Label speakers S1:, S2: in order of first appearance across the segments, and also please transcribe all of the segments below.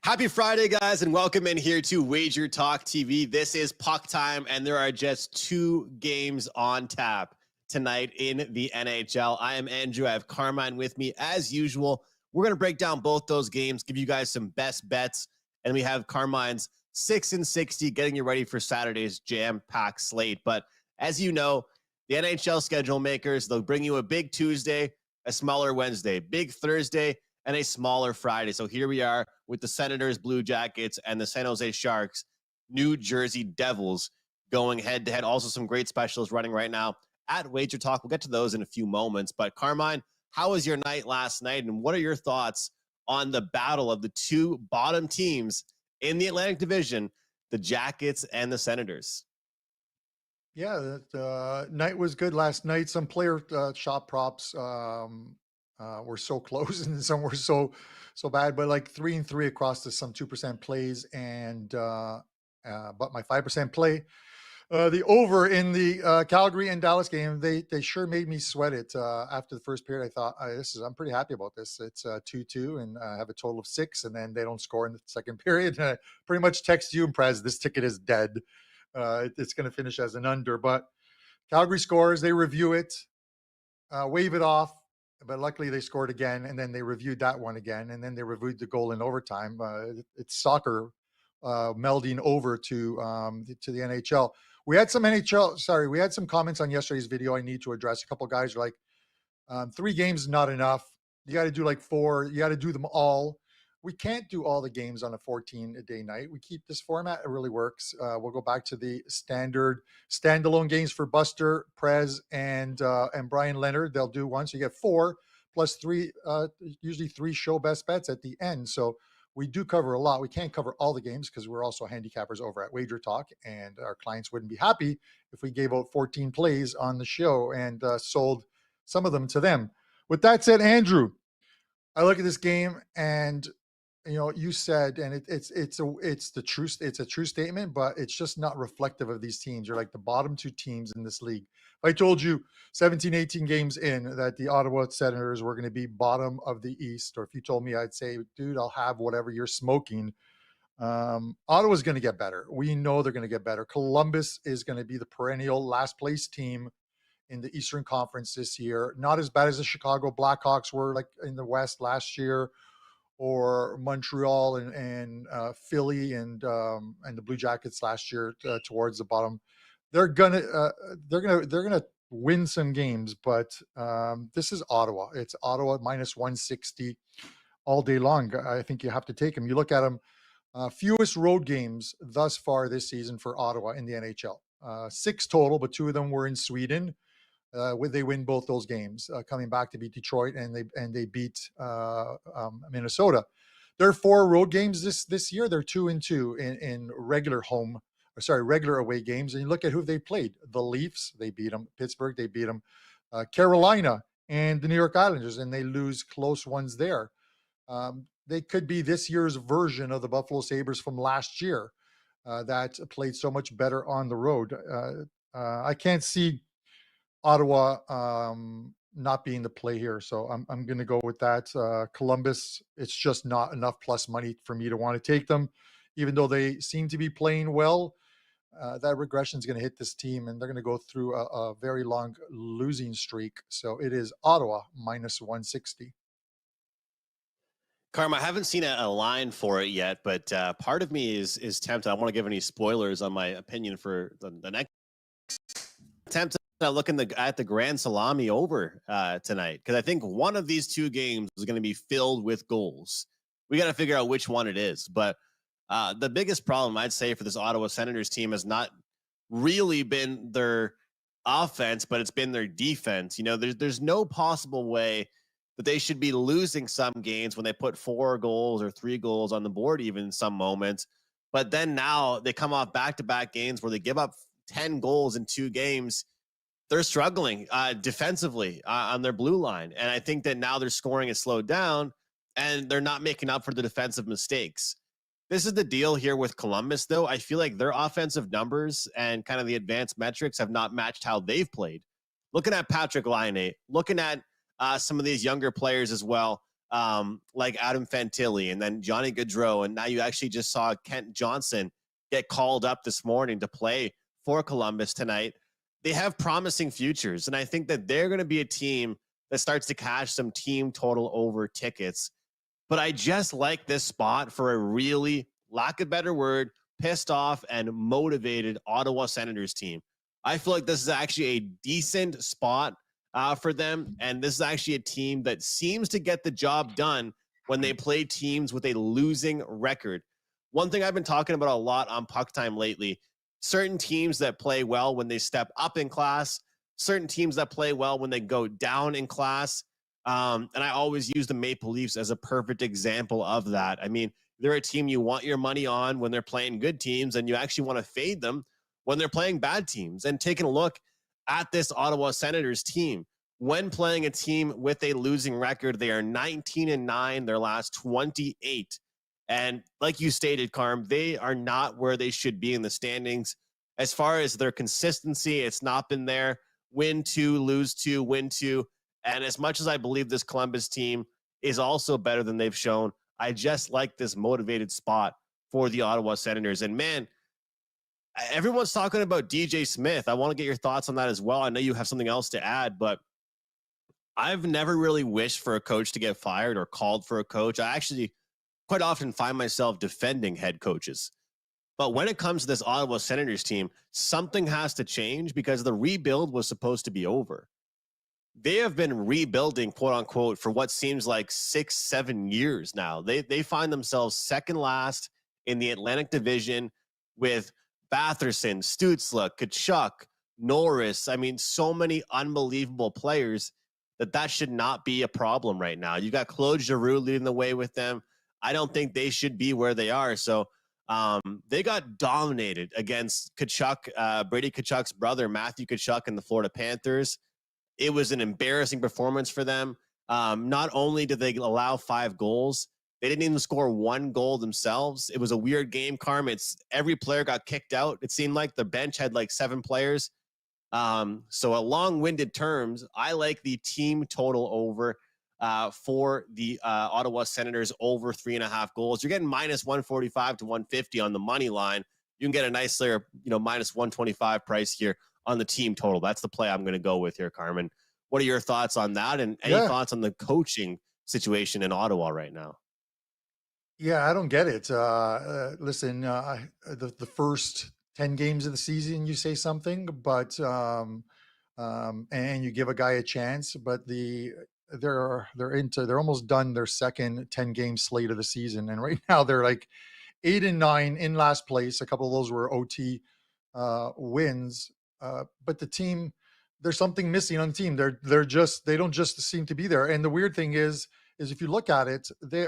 S1: Happy Friday, guys, and welcome in here to WagerTalk TV. This is PuckTime, and there are just 2 games on tap tonight in the NHL. I am Andrew. I have Carmine with me as usual. We're going to break down both those games, give you guys some best bets, and we have Carmine's 6 and 60 getting you ready for Saturday's jam-packed slate. But as you know, the NHL schedule makers, they'll bring you a big Tuesday, a smaller Wednesday, big Thursday, and a smaller Friday. So here we are with the Senators, Blue Jackets, and the San Jose Sharks, New Jersey Devils going head-to-head. Also some great specials running right now at WagerTalk. We'll get to those in a few moments. But Carmine, how was your night last night, and what are your thoughts on the battle of the 2 bottom teams in the Atlantic Division, the Jackets and the Senators?
S2: Yeah, the night was good last night. Some player shot props were so close, and some were so bad. But like 3 and 3 across to some 2% plays, and but my 5% play, the over in the Calgary and Dallas game, they sure made me sweat it. After the first period, I thought I'm pretty happy about this. It's 2-2, and I have a total of 6, and then they don't score in the second period. And I pretty much text you and Prez, this ticket is dead. It's going to finish as an under, but Calgary scores, they review it, wave it off, but luckily they scored again, and then they reviewed that one again, and then they reviewed the goal in overtime. It's soccer melding over to the NHL. We had some comments on yesterday's video I need to address. A couple of guys are like, 3 games is not enough. You got to do like 4. You got to do them all. We can't do all the games on a 14-a-day night. We keep this format. It really works. We'll go back to the standard standalone games for Buster, Prez, and Brian Leonard. They'll do one. So you get 4 plus 3, usually 3 show best bets at the end. So we do cover a lot. We can't cover all the games because we're also handicappers over at WagerTalk, and our clients wouldn't be happy if we gave out 14 plays on the show and sold some of them to them. With that said, Andrew, I look at this game, and you said, and it's the truth. It's a true statement, but it's just not reflective of these teams. You're like the bottom 2 teams in this league. If I told you 17, 18 games in that the Ottawa Senators were going to be bottom of the East, or if you told me, I'd say, dude, I'll have whatever you're smoking. Ottawa's going to get better. We know they're going to get better. Columbus is going to be the perennial last place team in the Eastern Conference this year. Not as bad as the Chicago Blackhawks were like in the West last year, or Montreal and Philly and the Blue Jackets last year towards the bottom. They're gonna win some games, but this is Ottawa. It's Ottawa minus 160 all day long. I think you have to take them. You look at them, fewest road games thus far this season for Ottawa in the NHL. 6 total, but 2 of them were in Sweden. They win both those games, coming back to beat Detroit, and they beat Minnesota. Their 4 road games this year, they're 2-2 in regular away games. And you look at who they played: the Leafs, they beat them; Pittsburgh, they beat them; Carolina and the New York Islanders, and they lose close ones there. They could be this year's version of the Buffalo Sabres from last year that played so much better on the road. I can't see Ottawa not being the play here, so I'm going to go with that. Columbus, it's just not enough plus money for me to want to take them, even though they seem to be playing well. That regression is going to hit this team, and they're going to go through a very long losing streak. So it is Ottawa minus 160.
S1: Carm, I haven't seen a line for it yet, but part of me is tempted. I don't want to give any spoilers on my opinion for the next attempt. Looking at the Grand Salami over tonight, because I think one of these 2 games is going to be filled with goals. We got to figure out which one it is. But the biggest problem, I'd say, for this Ottawa Senators team has not really been their offense, but it's been their defense. There's no possible way that they should be losing some games when they put 4 goals or 3 goals on the board, even in some moments. But then now they come off back-to-back games where they give up 10 goals in 2 games. They're struggling defensively on their blue line. And I think that now their scoring is slowed down, and they're not making up for the defensive mistakes. This is the deal here with Columbus, though. I feel like their offensive numbers and kind of the advanced metrics have not matched how they've played. Looking at Patrick Laine, looking at some of these younger players as well, like Adam Fantilli and then Johnny Gaudreau. And now you actually just saw Kent Johnson get called up this morning to play for Columbus tonight. They have promising futures. And I think that they're going to be a team that starts to cash some team total over tickets. But I just like this spot for a really, lack of better word, pissed off and motivated Ottawa Senators team. I feel like this is actually a decent spot for them. And this is actually a team that seems to get the job done when they play teams with a losing record. One thing I've been talking about a lot on PuckTime lately, certain teams that play well when they step up in class, certain teams that play well when they go down in class. And I always use the Maple Leafs as a perfect example of that. I mean, they're a team you want your money on when they're playing good teams, and you actually want to fade them when they're playing bad teams. And taking a look at this Ottawa Senators team, when playing a team with a losing record, they are 19-9, their last 28. And like you stated, Carm, they are not where they should be in the standings. As far as their consistency, it's not been there. Win 2, lose 2, win 2. And as much as I believe this Columbus team is also better than they've shown, I just like this motivated spot for the Ottawa Senators. And man, everyone's talking about DJ Smith. I want to get your thoughts on that as well. I know you have something else to add, but I've never really wished for a coach to get fired or called for a coach. I actually quite often find myself defending head coaches. But when it comes to this Ottawa Senators team, something has to change because the rebuild was supposed to be over. They have been rebuilding, quote unquote, for what seems like 6-7 years now. They find themselves second last in the Atlantic Division with Batherson, Stützle, Tkachuk, Norris. I mean, so many unbelievable players that should not be a problem right now. You got Claude Giroux leading the way with them. I don't think they should be where they are. So they got dominated against Tkachuk, Brady Tkachuk's brother, Matthew Tkachuk, and the Florida Panthers. It was an embarrassing performance for them. Not only did they allow 5 goals, they didn't even score 1 goal themselves. It was a weird game, Carm. Every player got kicked out. It seemed like the bench had like 7 players. So a long-winded terms, I like the team total over for the Ottawa Senators over 3.5 goals. You're getting minus 145 to 150 on the money line. You can get a nice layer, minus 125 price here on the team total. That's the play I'm going to go with here, Carmen. What are your thoughts on that? And any thoughts on the coaching situation in Ottawa right now?
S2: Yeah, I don't get it. Listen, the first 10 games of the season, you say something, but and you give a guy a chance, but they're almost done their second 10 game slate of the season, and right now they're like 8-9 in last place. A couple of those were OT wins, but the team, there's something missing on the team. They don't just seem to be there. And the weird thing is if you look at it, they're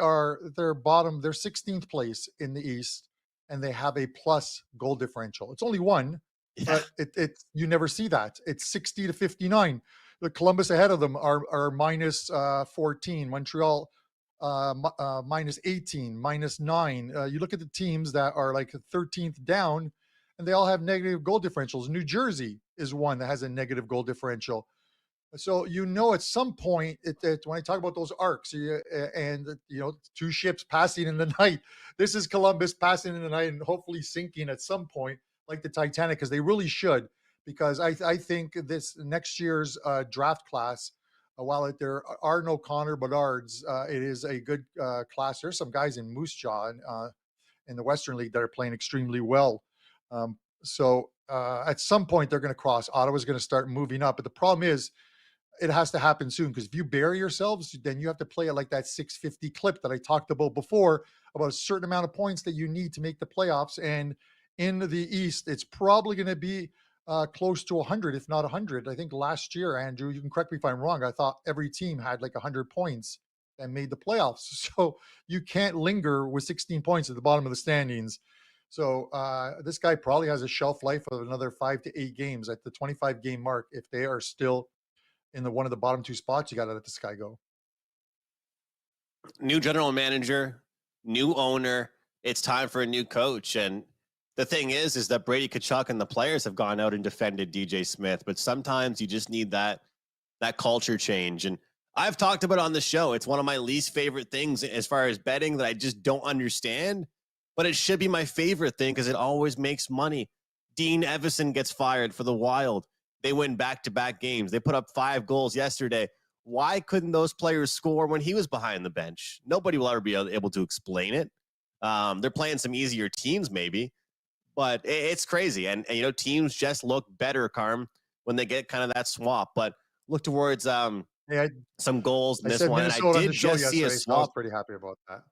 S2: 16th place in the East, and they have a plus goal differential. It's only one, but it's you never see that. It's 60 to 59. The Columbus ahead of them are minus 14. Montreal minus 18, minus 9. You look at the teams that are like 13th down, and they all have negative goal differentials. New Jersey is one that has a negative goal differential. So at some point, when I talk about those arcs, and 2 ships passing in the night, this is Columbus passing in the night and hopefully sinking at some point, like the Titanic, because they really should. Because I think this next year's draft class, while there are no Connor Bedard's, it is a good class. There's some guys in Moose Jaw in the Western League that are playing extremely well. So at some point, they're going to cross. Ottawa's going to start moving up. But the problem is, it has to happen soon, because if you bury yourselves, then you have to play it like that 650 clip that I talked about before, about a certain amount of points that you need to make the playoffs. And in the East, it's probably going to be close to 100, if not 100. I think last year, Andrew, you can correct me if I'm wrong, I thought every team had like 100 points and made the playoffs. So you can't linger with 16 points at the bottom of the standings. So this guy probably has a shelf life of another 5 to 8 games at the 25 game mark. If they are still in one of the bottom 2 spots, you got to let this guy go.
S1: New general manager, new owner. It's time for a new coach. And the thing is that Brady Tkachuk and the players have gone out and defended DJ Smith, but sometimes you just need that culture change. And I've talked about it on the show. It's one of my least favorite things as far as betting that I just don't understand, but it should be my favorite thing because it always makes money. Dean Evison gets fired for the Wild. They win back-to-back games. They put up 5 goals yesterday. Why couldn't those players score when he was behind the bench? Nobody will ever be able to explain it. They're playing some easier teams maybe, but it's crazy. And teams just look better, Carm, when they get kind of that swap. But look towards
S2: Yeah,
S1: some goals in
S2: I
S1: this
S2: said
S1: one. And I
S2: Minnesota on
S1: did
S2: the show
S1: just see a
S2: yesterday, so I was
S1: swap.
S2: pretty happy about that.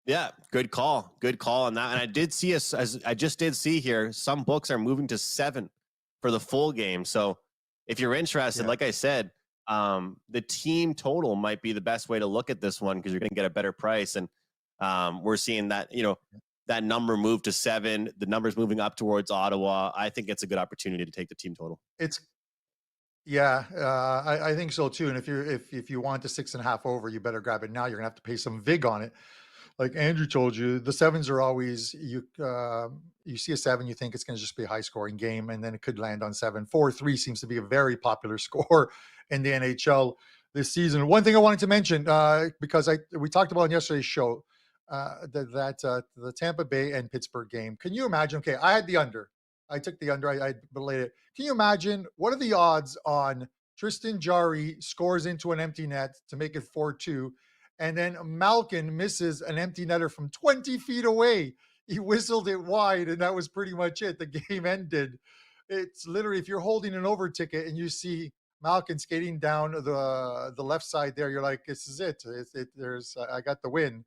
S1: Yeah, good call. Good call on that. And I did see as I just did see here, some books are moving to 7 for the full game. So if you're interested,
S2: Yeah.
S1: like I said, the team total might be the best way to look at this one because you're going to get a better price. And we're seeing that, that number move to 7. The number's moving up towards Ottawa. I think it's a good opportunity to take the team total.
S2: It's Yeah, I think so too. And if you want the 6.5 over, you better grab it now. You're gonna have to pay some vig on it. Like Andrew told you, the sevens are always you see a 7, you think it's gonna just be a high scoring game, and then it could land on 7. 4-3 seems to be a very popular score in the NHL this season. One thing I wanted to mention, because we talked about in yesterday's show, the Tampa Bay and Pittsburgh game. Can you imagine? Okay, I had the under. I took the under. I belayed it. Can you imagine what are the odds on Tristan Jarry scores into an empty net to make it 4-2, and then Malkin misses an empty netter from 20 feet away? He whistled it wide, and that was pretty much it. The game ended. It's literally, if you're holding an over ticket and you see Malkin skating down the left side there, you're like, this is it. I got the win.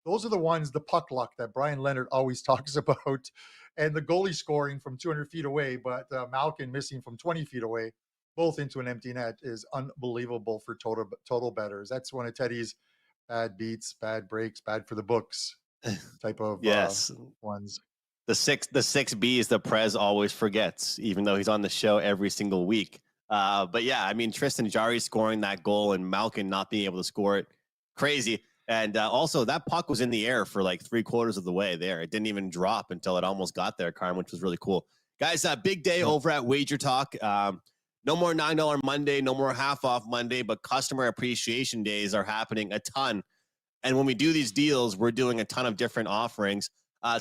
S2: Those are the ones, the puck luck that Brian Leonard always talks about, and the goalie scoring from 200 feet away, but Malkin missing from 20 feet away, both into an empty net, is unbelievable for total bettors. That's one of Teddy's bad beats, bad breaks, bad for the books type of
S1: Yes.
S2: ones.
S1: The six B's the Prez always forgets, even though he's on the show every single week. But yeah, I mean, Tristan Jarry scoring that goal and Malkin not being able to score it, crazy. And also, that puck was in the air for like 3/4 of the way there. It didn't even drop until it almost got there, Carm, which was really cool. Guys, big day over at WagerTalk. No more $9 Monday, no more half off Monday, but customer appreciation days are happening a ton. And when we do these deals, we're doing a ton of different offerings.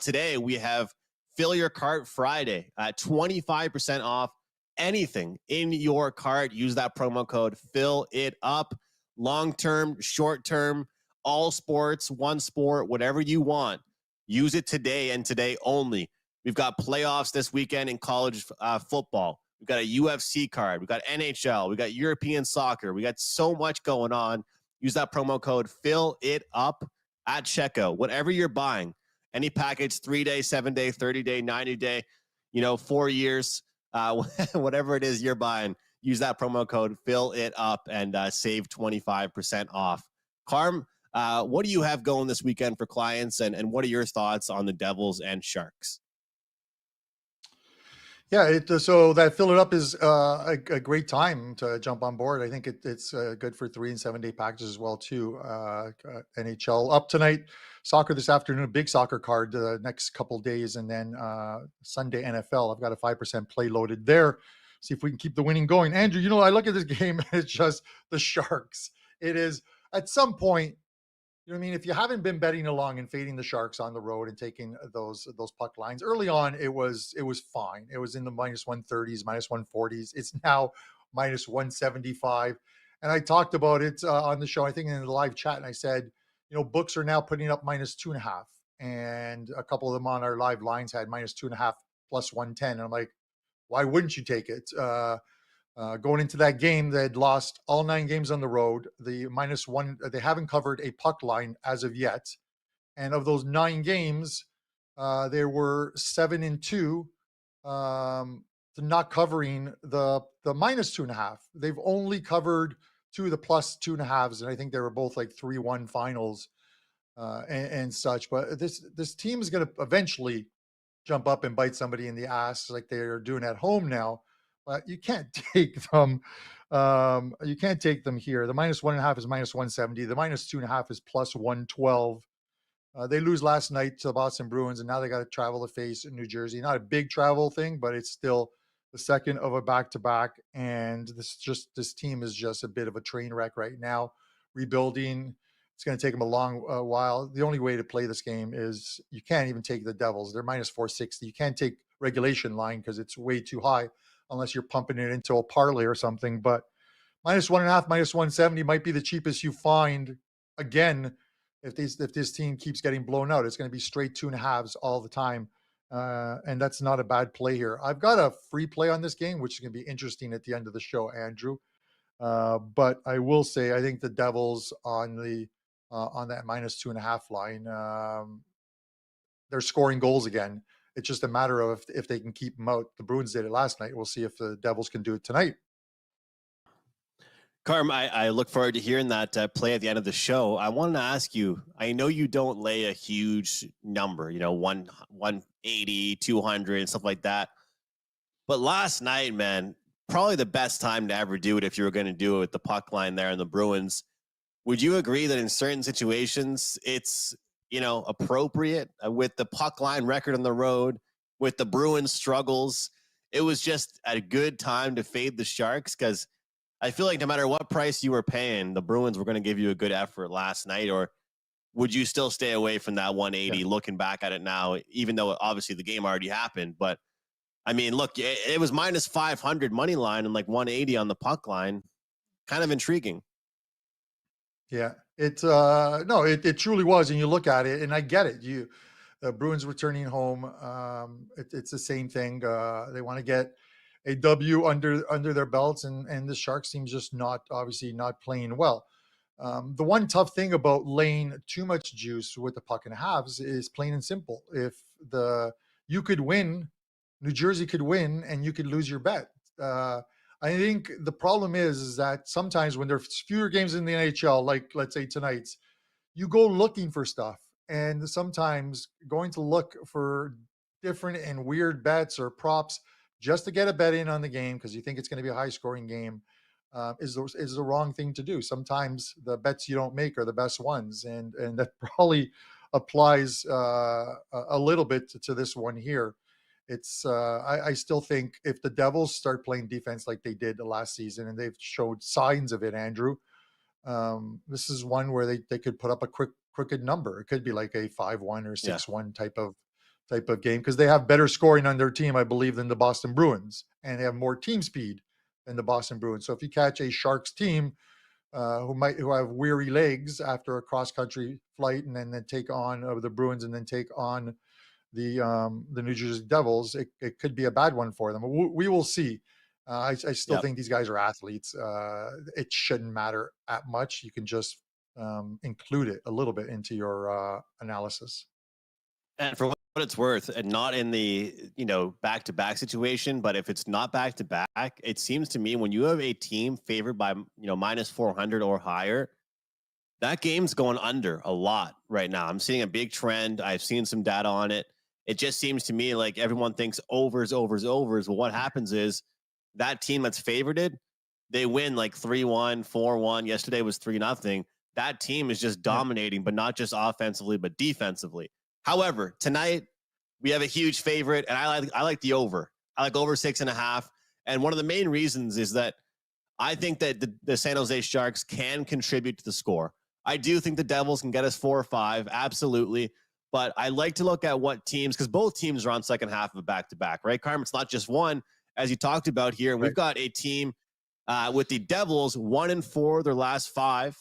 S1: Today, we have Fill Your Cart Friday at 25% off anything in your cart. Use that promo code, Fill It Up. Long-term, short-term, all sports, one sport, whatever you want. Use it today and today only. We've got playoffs this weekend in college football. We've got a UFC card. We've got NHL. We've got European soccer. We got so much going on. Use that promo code, Fill It Up at checkout. Whatever you're buying, any package, 3-day, 7-day, 30-day, 90-day, 4 years, whatever it is you're buying, use that promo code, Fill It Up, and save 25% off. Carm, what do you have going this weekend for clients, and what are your thoughts on the Devils and Sharks?
S2: Yeah, so that Fill It Up is a great time to jump on board. I think it's good for 3 and 7 day packages as well too. NHL up tonight, soccer this afternoon, a big soccer card the next couple days, and then Sunday NFL. I've got a 5% play loaded there. See if we can keep the winning going. Andrew, I look at this game and it's just the Sharks. It is at some point. You know what I mean? If you haven't been betting along and fading the Sharks on the road and taking those puck lines early on, it was fine. It was in the minus 130s, minus 140s. It's now minus 175. And I talked about it on the show, I think in the live chat, and I said, books are now putting up minus 2.5, and a couple of them on our live lines had minus 2.5 plus 110. And I'm like, why wouldn't you take it? Going into that game, they had lost all 9 games on the road. The minus 1, they haven't covered a puck line as of yet. And of those 9 games, there were 7-2 to not covering the minus 2.5. They've only covered 2 of the plus 2.5s, and I think they were both like 3-1 finals and such. But this team is going to eventually jump up and bite somebody in the ass like they're doing at home now. But you can't take them. You can't take them here. The minus 1.5 is minus 170. The minus 2.5 is plus 112. They lose last night to the Boston Bruins, and now they got to travel to face in New Jersey. Not a big travel thing, but it's still the second of a back-to-back. And this team is just a bit of a train wreck right now. rebuilding. It's going to take them a long while. The only way to play this game is you can't even take the Devils. They're minus 460. You can't take regulation line because it's way too high unless you're pumping it into a parlay or something. But minus 1.5, minus 170 might be the cheapest you find. Again, if this team keeps getting blown out, it's going to be straight 2.5s all the time. And that's not a bad play here. I've got a free play on this game, which is going to be interesting at the end of the show, Andrew. But I will say, I think the Devils on that minus 2.5 line, they're scoring goals again. It's just a matter of if they can keep them out. The Bruins did it last night. We'll see if the Devils can do it tonight.
S1: Carm, I look forward to hearing that play at the end of the show. I wanted to ask you, I know you don't lay a huge number, 180, 200, stuff like that. But last night, man, probably the best time to ever do it if you were going to do it with the puck line there in the Bruins. Would you agree that in certain situations, it's, appropriate with the puck line record on the road, with the Bruins struggles? It was just a good time to fade the Sharks because I feel like no matter what price you were paying, the Bruins were going to give you a good effort last night. Or would you still stay away from that 180 looking back at it now, even though obviously the game already happened? But I mean, look, it was minus 500 money line and like 180 on the puck line. Kind of intriguing.
S2: Yeah, it truly was. And you look at it and I get it. The Bruins returning home. It's the same thing. They want to get a W under their belts, and the Sharks team's just obviously not playing well. The one tough thing about laying too much juice with the puck and halves is plain and simple. If you could win, New Jersey could win, and you could lose your bet. I think the problem is that sometimes when there's fewer games in the NHL, like let's say tonight's, you go looking for stuff, and sometimes going to look for different and weird bets or props just to get a bet in on the game because you think it's going to be a high scoring game is the wrong thing to do. Sometimes the bets you don't make are the best ones, and that probably applies a little bit to this one here. It's I still think if the Devils start playing defense like they did the last season, and they've showed signs of it, Andrew, this is one where they could put up a crooked number. It could be like a 5-1 or 6-1 type of game because they have better scoring on their team, I believe, than the Boston Bruins, and they have more team speed than the Boston Bruins. So if you catch a Sharks team who have weary legs after a cross country flight, and then take on the Bruins, and then take on the New Jersey Devils, it could be a bad one for them. We will see. I still think these guys are athletes. It shouldn't matter that much. You can just include it a little bit into your analysis.
S1: And for what it's worth, and not in the back-to-back situation, but if it's not back-to-back, it seems to me when you have a team favored by minus 400 or higher, that game's going under a lot right now. I'm seeing a big trend. I've seen some data on it. It just seems to me like everyone thinks overs. Well, what happens is that team that's favorited, they win like 3-1, 4-1. Yesterday was 3-0. That team is just dominating, but not just offensively, but defensively. However, tonight we have a huge favorite, and I like the over. I like over 6.5. And one of the main reasons is that I think that the San Jose Sharks can contribute to the score. I do think the Devils can get us 4 or 5, absolutely. But I like to look at what teams, because both teams are on second half of a back-to-back, right, Carm? It's not just one, as you talked about here. And we've got a team with the Devils 1-4 their last 5,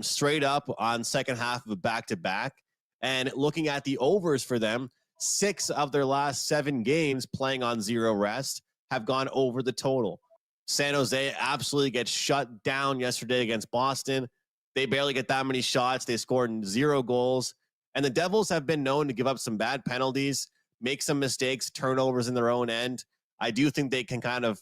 S1: straight up on second half of a back-to-back. And looking at the overs for them, 6 of their last 7 games playing on 0 rest have gone over the total. San Jose absolutely gets shut down yesterday against Boston. They barely get that many shots. They scored 0 goals. And the Devils have been known to give up some bad penalties, make some mistakes, turnovers in their own end. I do think they can kind of,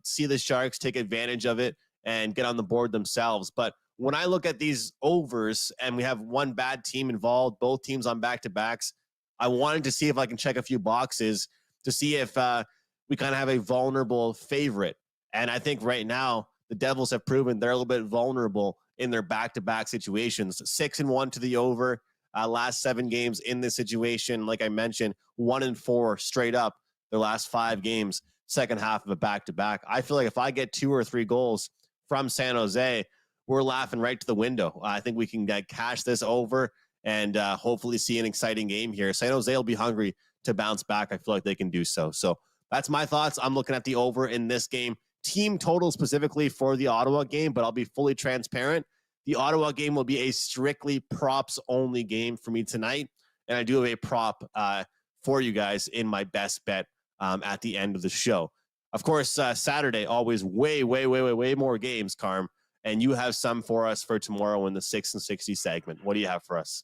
S1: see the Sharks take advantage of it and get on the board themselves. But when I look at these overs and we have one bad team involved, both teams on back-to-backs, I wanted to see if I can check a few boxes to see if we kind of have a vulnerable favorite. And I think right now the Devils have proven they're a little bit vulnerable in their back-to-back situations. 6-1 to the over, last 7 games in this situation. Like I mentioned, 1-4 straight up their last 5 games, second half of a back-to-back. I feel like if I get 2 or 3 goals from San Jose, we're laughing right to the window. I think we can cash this over and hopefully see an exciting game here. San Jose will be hungry to bounce back. I feel like they can do so. So that's my thoughts. I'm looking at the over in this game. Team total specifically for the Ottawa game, but I'll be fully transparent. The Ottawa game will be a strictly props only game for me tonight. And I do have a prop for you guys in my best bet at the end of the show. Of course, Saturday, always way more games, Carm. And you have some for us for tomorrow in the 6 and 60 segment. What do you have for us?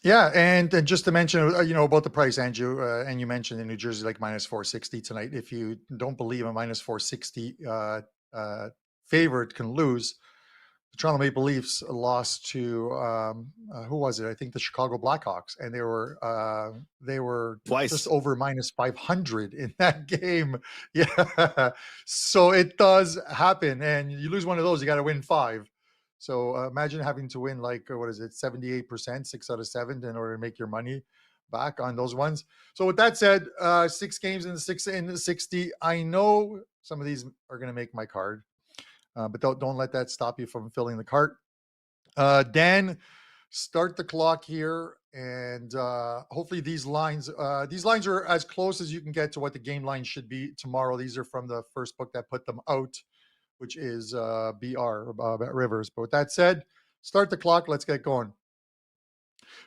S2: Yeah, and just to mention, about the price, Andrew, and you mentioned in New Jersey, like minus 460 tonight. If you don't believe a minus 460 favorite can lose, the Toronto Maple Leafs lost to who was it? I think the Chicago Blackhawks, and they were
S1: twice
S2: just over minus 500 in that game. Yeah, so it does happen, and you lose one of those, you got to win 5. So imagine having to win 78%, 6 out of 7 in order to make your money back on those ones. So with that said, 6 games in the 60. I know some of these are going to make my card. But don't let that stop you from filling the cart. Dan, start the clock here, and hopefully these lines are as close as you can get to what the game line should be tomorrow. These are from the first book that put them out, which is BR at Rivers. But with that said, start the clock. Let's get going.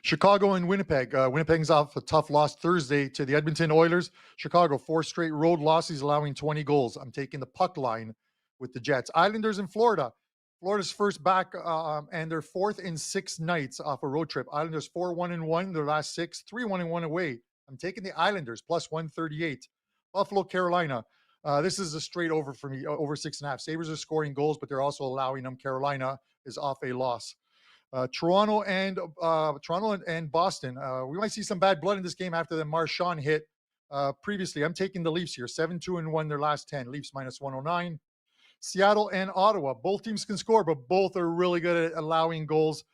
S2: Chicago and Winnipeg. Winnipeg's off a tough loss Thursday to the Edmonton Oilers. Chicago, 4 straight road losses, allowing 20 goals. I'm taking the puck line with the Jets. Islanders in Florida. Florida's first back and their 4th in 6 nights off a road trip. Islanders 4-1-1 their last 6, 3-1-1 away. I'm taking the Islanders plus 138. Buffalo, Carolina. This is a straight over for me, over 6.5. Sabres are scoring goals, but they're also allowing them. Carolina is off a loss. Toronto and Boston. We might see some bad blood in this game after the Marchand hit previously. I'm taking the Leafs here. 7-2-1 their last 10. Leafs minus 109. Seattle and Ottawa. Both teams can score, but both are really good at allowing goals.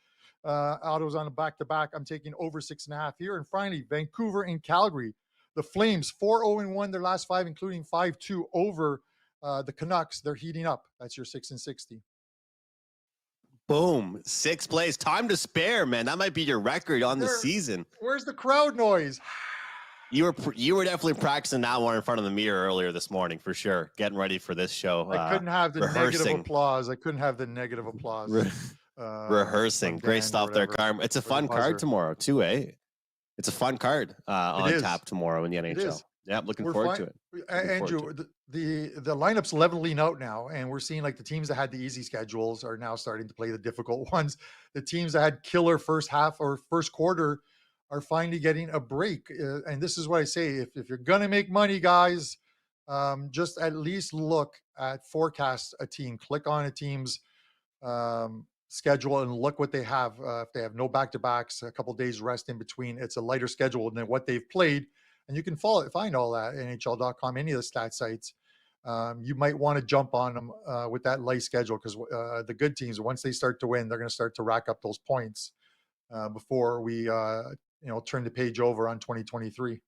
S2: Ottawa's on a back-to-back. I'm taking over 6.5 here. And finally, Vancouver and Calgary. The Flames, 4-0-1 their last 5, including 5-2 over the Canucks. They're heating up. That's your 6 and 60.
S1: Boom. 6 plays. Time to spare, man. That might be your record on the season.
S2: Where's the crowd noise?
S1: You were definitely practicing that one in front of the mirror earlier this morning, for sure. Getting ready for this show.
S2: I couldn't have the negative applause.
S1: Rehearsing. Great stuff there, Carm. It's a fun card tomorrow, too, eh? It's a fun card on tap tomorrow in the NHL. Yeah, looking forward to it.
S2: Andrew, the lineup's leveling out now, and we're seeing like the teams that had the easy schedules are now starting to play the difficult ones. The teams that had killer first half or first quarter are finally getting a break. And this is what I say, if you're going to make money, guys, just at least look at forecast a team, click on a team's schedule and look what they have. If they have no back-to-backs, a couple days rest in between, it's a lighter schedule than what they've played. And you can find all that at NHL.com, any of the stat sites. You might want to jump on them with that light schedule because the good teams, once they start to win, they're going to start to rack up those points before we turn the page over on 2023.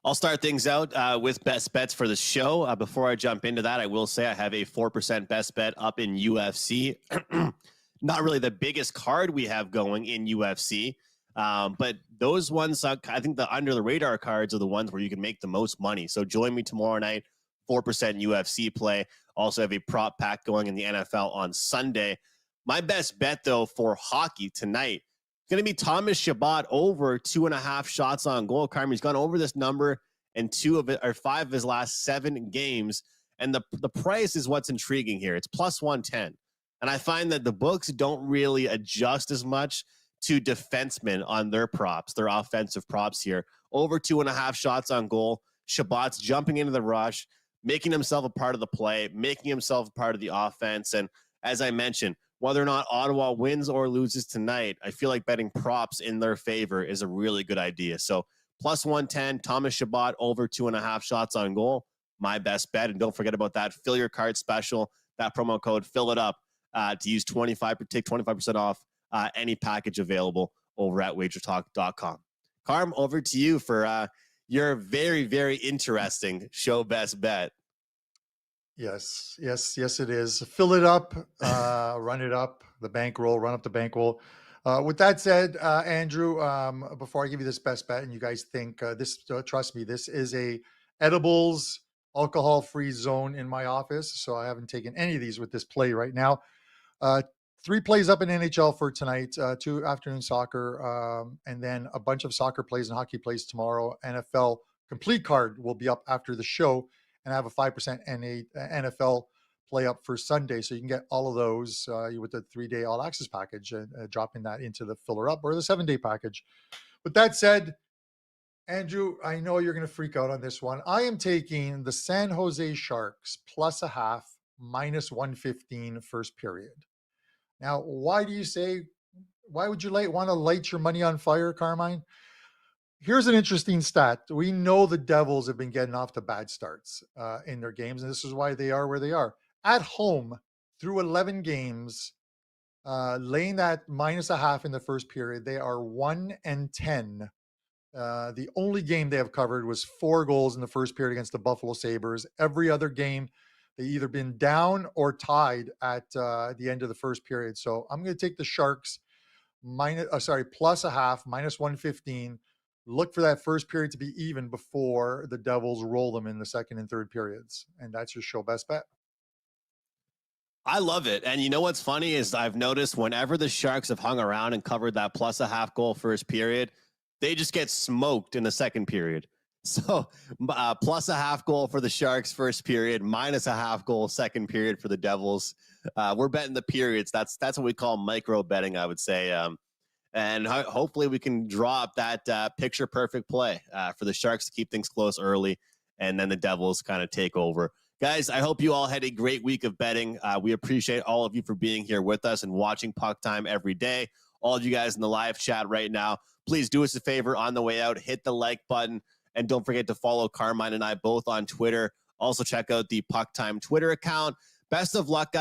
S1: I'll start things out with best bets for the show. Before I jump into that, I will say I have a 4% best bet up in UFC. Not really the biggest card we have going in UFC, but those ones, I think the under the radar cards are the ones where you can make the most money. So join me tomorrow night, 4% UFC play. Also have a prop pack going in the NFL on Sunday. My best bet, though, for hockey tonight, going to be Thomas Chabot over 2.5 shots on goal. Carmen's gone over this number in 5 of his last 7 games. And the price is what's intriguing here. It's plus 110. And I find that the books don't really adjust as much to defensemen on their props, their offensive props here. Over 2.5 shots on goal. Chabot's jumping into the rush, making himself a part of the play, making himself a part of the offense. And as I mentioned, whether or not Ottawa wins or loses tonight, I feel like betting props in their favor is a really good idea. So plus 110, Thomas Chabot over 2.5 shots on goal, my best bet. And don't forget about that fill your card special, that promo code, fill it up to use take 25% off any package available over at WagerTalk.com. Carm, over to you for your very, very interesting show best bet.
S2: Yes, yes, yes, it is. Fill it up, run it up, the bankroll, run up the bankroll. With that said, Andrew, before I give you this best bet, and you guys think this, trust me, this is a edibles, alcohol-free zone in my office, so I haven't taken any of these with this play right now. Uh, Three plays up in NHL for tonight, two afternoon soccer, and then a bunch of soccer plays and hockey plays tomorrow. NFL complete card will be up after the show, and I have a 5% NFL play up for Sunday. So you can get all of those with the 3-day all access package and dropping that into the filler up or the 7-day package. With that said, Andrew, I know you're going to freak out on this one. I am taking the San Jose Sharks plus a half, minus 115 first period. Now, why would you want to light your money on fire, Carmine? Here's an interesting stat. We know the Devils have been getting off to bad starts in their games, and this is why they are where they are. At home, through 11 games, laying that minus a half in the first period, they are 1-10. The only game they have covered was 4 goals in the first period against the Buffalo Sabres. Every other game, they either been down or tied at the end of the first period. So I'm going to take the Sharks plus a half, minus 115. Look for that first period to be even before the Devils roll them in the second and third periods. And that's your show best bet.
S1: I love it. And you know what's funny is I've noticed whenever the Sharks have hung around and covered that plus a half goal first period, they just get smoked in the second period. So plus a half goal for the Sharks first period, minus a half goal second period for the Devils. We're betting the periods. That's what we call micro betting, I would say. And hopefully we can draw up that picture perfect play for the Sharks to keep things close early, and then the Devils kind of take over. Guys, I hope you all had a great week of betting. We appreciate all of you for being here with us and watching Puck Time every day. All of you guys in the live chat right now, please do us a favor on the way out, hit the like button, and don't forget to follow Carmine and I both on Twitter. Also check out the Puck Time Twitter account. Best of luck, guys.